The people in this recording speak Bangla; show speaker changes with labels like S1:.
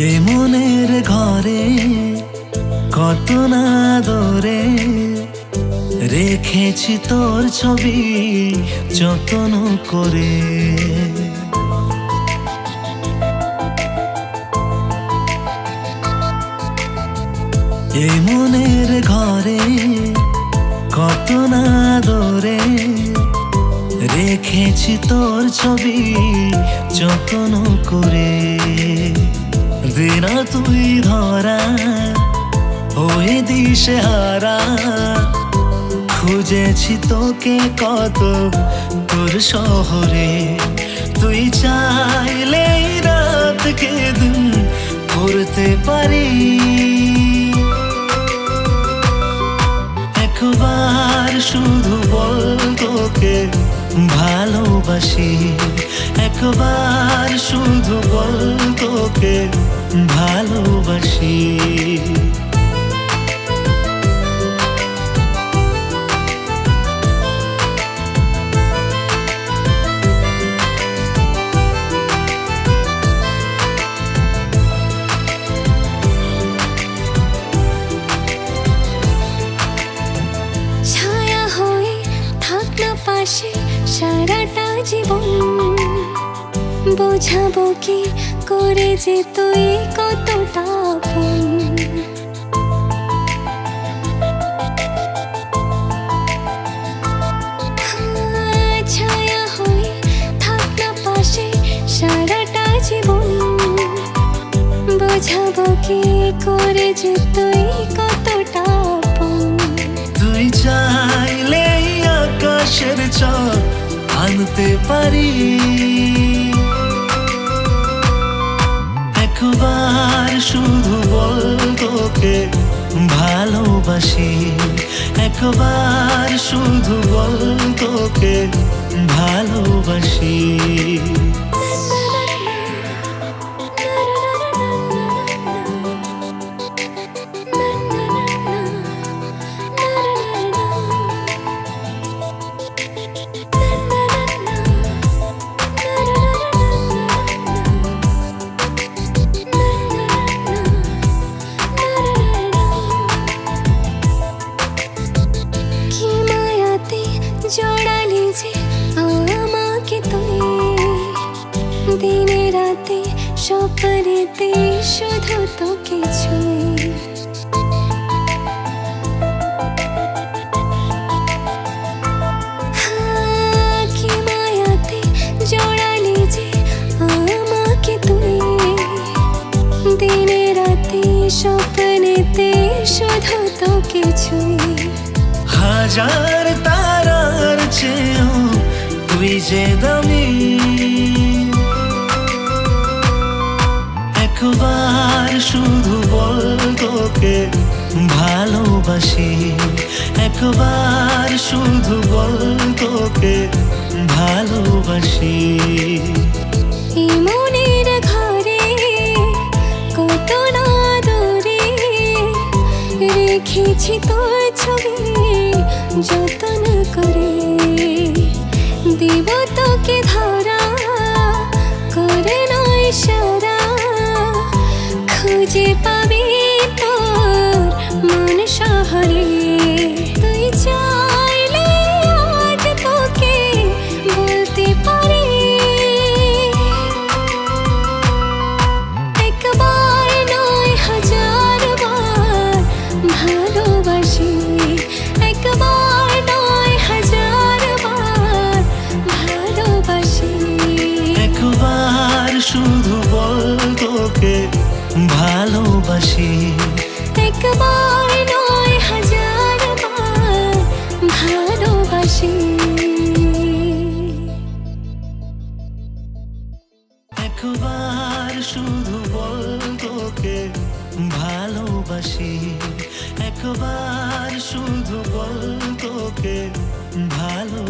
S1: এ মনের ঘরে কত না দরে রেখেছি তোর ছবি যত্ন করে। এ মনের ঘরে কত না দরে রেখেছি তোর ছবি যত্ন করে। দিনা তুই ধরা হয়ে দিশে হারা, খুঁজেছি তোকে কত তোর শহরে। তুই চাইলে রাতকে দিন করতে পারি, একবার শুধু বল তোকে ভালোবাসি। একবার শুধু বল তোকে ভালোবাসি।
S2: ছায়া হয়ে থাক না পাশে সারাটা জীবন, বোঝাবো কি করে যে তুই কতটা আপন। ছায়া হয়ে থাক না পাশে সারাটা জীবন, বোঝাবো কি করে যে তুই কতটা আপন।
S1: তুই চাইলে আকাশের চাঁদ আনতে পারি, একবার শুধু বল তোকে ভালোবাসি। একবার শুধু বল তোকে ভালোবাসি।
S2: জড়ালি যে আমাকে তুই, দিনে রাতে স্বপ্নেতে শুধু তোকে ছুঁই। কি মায়াতে জড়ালি যে আমাকে তুই, দিনে রাতে স্বপ্নেতে শুধু তোকে ছুঁই।
S1: হাজার তারার চেয়েও তুই যে দামি, একবার শুধু বল তোকে ভালোবাসি। একবার শুধু বল তোকে ভালোবাসি।
S2: এই মনের ঘরে কত না দূরে রেখেছি তোর ছবি যত্ন করে। দিব তোকে ধরা করে নয় সারা, খুঁজে পাবি তোর মন শহরে। তুই চাইলে আজ তোকে বলতে পারি, একবার নয় হাজার বার ভালোবাসি। একবার নয় হাজার বার ভালোবাসি।
S1: একবার শুধু বল তোকে ভালোবাসি।
S2: একবার নয় হাজার বার ভালোবাসি।
S1: একবার শুধু বল তোকে ভালোবাসি। একবার শুধু বল তোকে ভালো